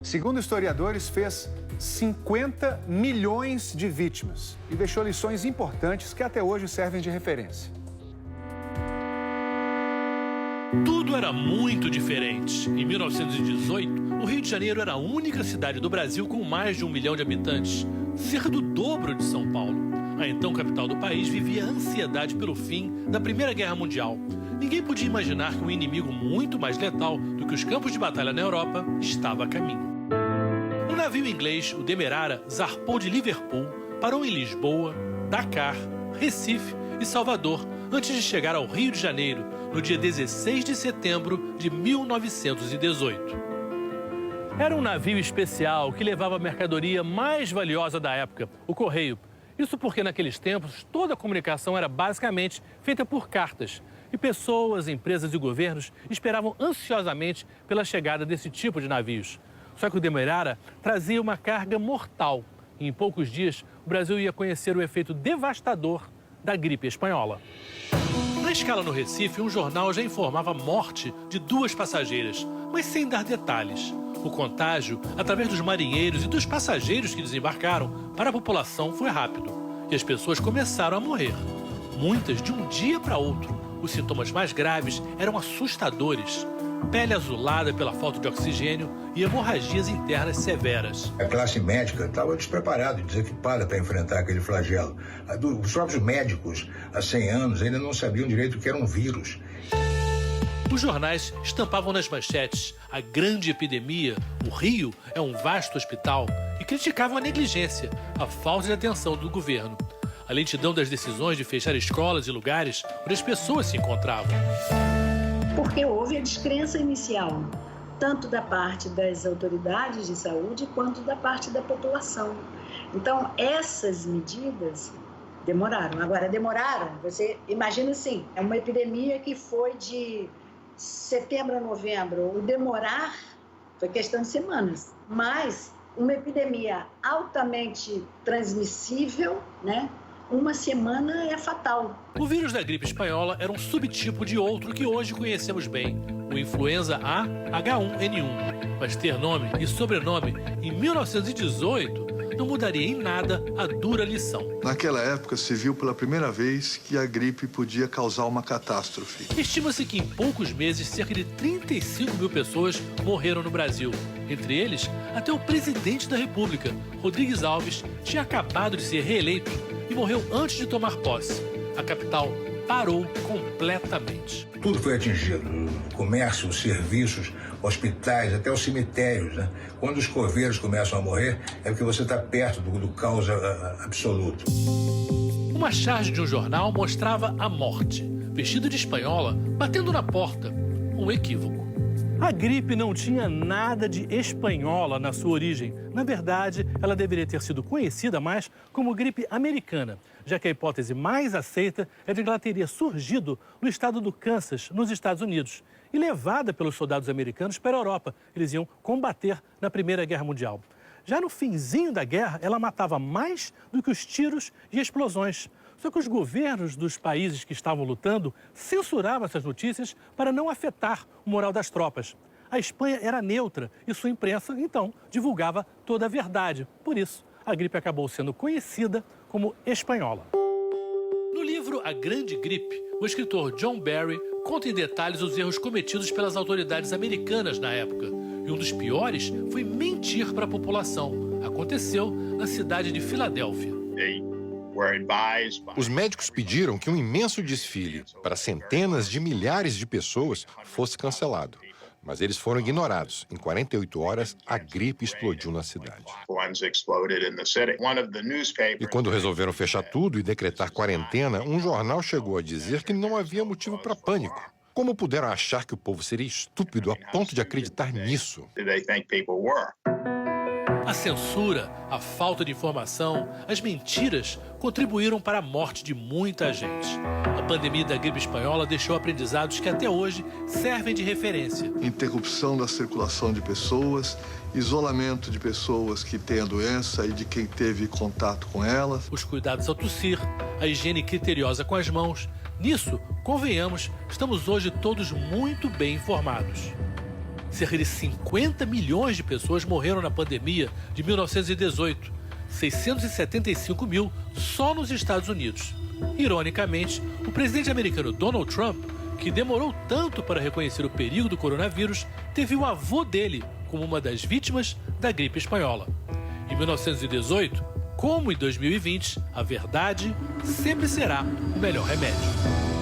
Segundo historiadores, fez 50 milhões de vítimas e deixou lições importantes que até hoje servem de referência. Tudo era muito diferente. Em 1918, o Rio de Janeiro era a única cidade do Brasil com mais de 1 milhão de habitantes, cerca do dobro de São Paulo. A então capital do país vivia ansiedade pelo fim da Primeira Guerra Mundial. Ninguém podia imaginar que um inimigo muito mais letal do que os campos de batalha na Europa estava a caminho. Um navio inglês, o Demerara, zarpou de Liverpool, parou em Lisboa, Dakar, Recife e Salvador, antes de chegar ao Rio de Janeiro, no dia 16 de setembro de 1918. Era um navio especial que levava a mercadoria mais valiosa da época, o correio. Isso porque naqueles tempos toda a comunicação era basicamente feita por cartas. E pessoas, empresas e governos esperavam ansiosamente pela chegada desse tipo de navios. Só que o Demerara trazia uma carga mortal. E em poucos dias, o Brasil ia conhecer o efeito devastador da gripe espanhola. Na escala no Recife, um jornal já informava a morte de 2 passageiras, mas sem dar detalhes. O contágio, através dos marinheiros e dos passageiros que desembarcaram, para a população foi rápido. E as pessoas começaram a morrer. Muitas de um dia para outro. Os sintomas mais graves eram assustadores. Pele azulada pela falta de oxigênio e hemorragias internas severas. A classe médica estava despreparada, desequipada para enfrentar aquele flagelo. Os próprios médicos, há 100 anos, ainda não sabiam direito o que era um vírus. Os jornais estampavam nas manchetes a grande epidemia, o Rio é um vasto hospital, e criticavam a negligência, a falta de atenção do governo. A lentidão das decisões de fechar escolas e lugares onde as pessoas se encontravam. Porque houve a descrença inicial, tanto da parte das autoridades de saúde quanto da parte da população. Então, essas medidas demoraram. Agora, você imagina assim, é uma epidemia que foi de setembro a novembro. O demorar foi questão de semanas, mas uma epidemia altamente transmissível, né? Uma semana é fatal. O vírus da gripe espanhola era um subtipo de outro que hoje conhecemos bem, o influenza A H1N1. Mas ter nome e sobrenome em 1918 não mudaria em nada a dura lição. Naquela época se viu pela primeira vez que a gripe podia causar uma catástrofe. Estima-se que em poucos meses cerca de 35 mil pessoas morreram no Brasil. Entre eles, até o presidente da República, Rodrigues Alves, tinha acabado de ser reeleito e morreu antes de tomar posse. A capital parou completamente. Tudo foi atingido, o comércio, os serviços, hospitais, até os cemitérios, né? Quando os coveiros começam a morrer, é porque você está perto do caos absoluto. Uma charge de um jornal mostrava a morte, vestida de espanhola, batendo na porta. Um equívoco. A gripe não tinha nada de espanhola na sua origem. Na verdade, ela deveria ter sido conhecida mais como gripe americana, já que a hipótese mais aceita é de que ela teria surgido no estado do Kansas, nos Estados Unidos, e levada pelos soldados americanos para a Europa. Eles iam combater na Primeira Guerra Mundial. Já no finzinho da guerra, ela matava mais do que os tiros e explosões. Só que os governos dos países que estavam lutando censuravam essas notícias para não afetar o moral das tropas. A Espanha era neutra e sua imprensa, então, divulgava toda a verdade. Por isso, a gripe acabou sendo conhecida como espanhola. No livro A Grande Gripe, o escritor John Barry conta em detalhes os erros cometidos pelas autoridades americanas na época. E um dos piores foi mentir para a população. Aconteceu na cidade de Filadélfia. Os médicos pediram que um imenso desfile para centenas de milhares de pessoas fosse cancelado. Mas eles foram ignorados. Em 48 horas, a gripe explodiu na cidade. E quando resolveram fechar tudo e decretar quarentena, um jornal chegou a dizer que não havia motivo para pânico. Como puderam achar que o povo seria estúpido a ponto de acreditar nisso? A censura, a falta de informação, as mentiras contribuíram para a morte de muita gente. A pandemia da gripe espanhola deixou aprendizados que até hoje servem de referência. Interrupção da circulação de pessoas, isolamento de pessoas que têm a doença e de quem teve contato com elas. Os cuidados ao tossir, a higiene criteriosa com as mãos. Nisso, convenhamos, estamos hoje todos muito bem informados. cerca de 50 milhões de pessoas morreram na pandemia de 1918, 675 mil só nos Estados Unidos. Ironicamente, o presidente americano Donald Trump, que demorou tanto para reconhecer o perigo do coronavírus, teve o avô dele como uma das vítimas da gripe espanhola. Em 1918, como em 2020, a verdade sempre será o melhor remédio.